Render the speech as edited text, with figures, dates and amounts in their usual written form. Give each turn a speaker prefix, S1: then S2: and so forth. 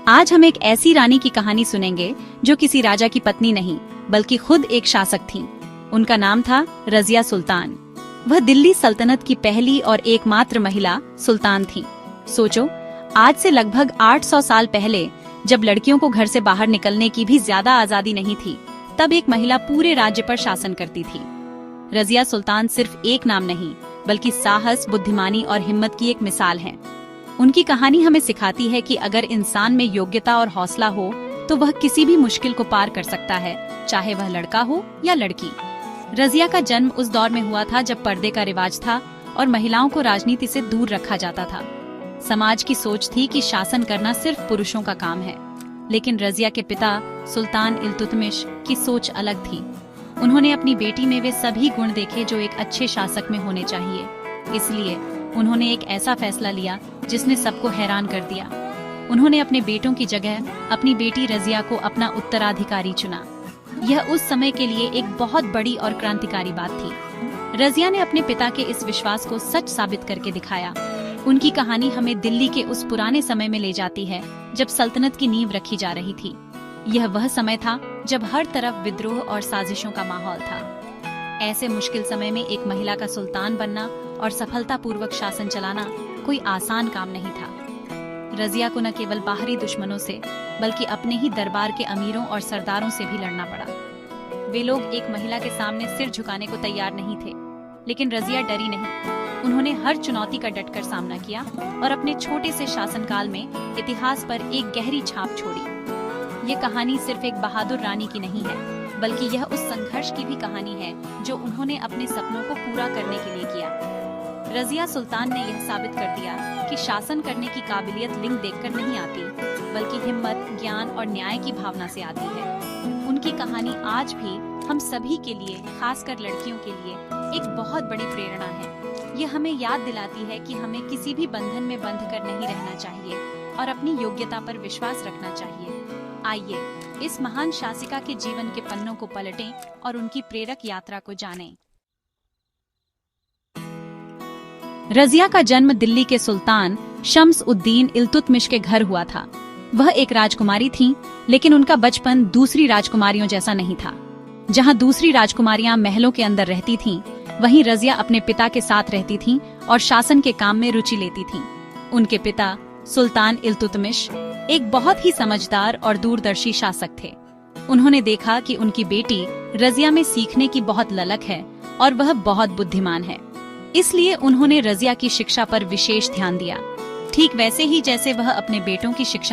S1: आज हम एक ऐसी रानी की कहानी सुनेंगे जो किसी राजा की पत्नी नहीं बल्कि खुद एक शासक थीं। उनका नाम था रजिया सुल्तान। वह दिल्ली सल्तनत की पहली और एकमात्र महिला सुल्तान थीं। सोचो, आज से लगभग 800 साल पहले जब लड़कियों को घर से बाहर निकलने की भी ज्यादा आजादी नहीं थी, तब एक महिला पूरे राज्य पर शासन करती थी। रजिया सुल्तान सिर्फ एक नाम नहीं बल्कि साहस, बुद्धिमानी और हिम्मत की एक मिसाल है। उनकी कहानी हमें सिखाती है कि अगर इंसान में योग्यता और हौसला हो तो वह किसी भी मुश्किल को पार कर सकता है, चाहे वह लड़का हो या लड़की। रजिया का जन्म उस दौर में हुआ था जब पर्दे का रिवाज था और महिलाओं को राजनीति से दूर रखा जाता था। समाज की सोच थी कि शासन करना सिर्फ पुरुषों का काम है, लेकिन रजिया के पिता सुल्तान इल्तुतमिश की सोच अलग थी। उन्होंने अपनी बेटी में वे सभी गुण देखे जो एक अच्छे शासक में होने चाहिए। इसलिए उन्होंने एक ऐसा फैसला लिया जिसने सबको हैरान कर दिया। उन्होंने अपने बेटों की जगह अपनी बेटी रजिया को अपना उत्तराधिकारी चुना। यह उस समय के लिए एक बहुत बड़ी और क्रांतिकारी बात थी। रजिया ने अपने पिता के इस विश्वास को सच साबित करके दिखाया। उनकी कहानी हमें दिल्ली के उस पुराने समय में ले जाती है जब सल्तनत की नींव रखी जा रही थी। यह वह समय था जब हर तरफ विद्रोह और साजिशों का माहौल था। ऐसे मुश्किल समय में एक महिला का सुल्तान बनना और सफलतापूर्वक शासन चलाना कोई आसान काम नहीं था। रजिया को न केवल बाहरी दुश्मनों से बल्कि अपने ही दरबार के अमीरों और सरदारों से भी लड़ना पड़ा। वे लोग एक महिला के सामने सिर झुकाने को तैयार नहीं थे, लेकिन रजिया डरी नहीं। उन्होंने हर चुनौती का डटकर सामना किया और अपने छोटे से शासनकाल में इतिहास पर एक गहरी छाप छोड़ी। ये कहानी सिर्फ एक बहादुर रानी की नहीं है, बल्कि यह उस संघर्ष की भी कहानी है जो उन्होंने अपने सपनों को पूरा करने के लिए किया। रजिया सुल्तान ने यह साबित कर दिया कि शासन करने की काबिलियत लिंग देखकर नहीं आती, बल्कि हिम्मत, ज्ञान और न्याय की भावना से आती है। उनकी कहानी आज भी हम सभी के लिए, खासकर लड़कियों के लिए, एक बहुत बड़ी प्रेरणा है। ये हमें याद दिलाती है कि हमें किसी भी बंधन में बंध कर नहीं रहना चाहिए और अपनी योग्यता पर विश्वास रखना चाहिए। आइए इस महान शासिका के जीवन के पन्नों को पलटें और उनकी प्रेरक यात्रा को जानें। रजिया का जन्म दिल्ली के सुल्तान शम्स उद्दीन इल्तुतमिश के घर हुआ था। वह एक राजकुमारी थीं, लेकिन उनका बचपन दूसरी राजकुमारियों जैसा नहीं था। जहां दूसरी राजकुमारियां महलों के अंदर रहती थीं, वहीं रजिया अपने पिता के साथ रहती थीं और शासन के काम में रुचि लेती थीं। उनके पिता सुल्तान इल्तुतमिश एक बहुत ही समझदार और दूरदर्शी शासक थे। उन्होंने देखा कि उनकी बेटी रजिया में सीखने की बहुत ललक है और वह बहुत बुद्धिमान है। इसलिए उन्होंने रजिया की शिक्षा पर विशेष ध्यान दिया, ठीक वैसे ही जैसे वह अपने बेटों की शिक्षा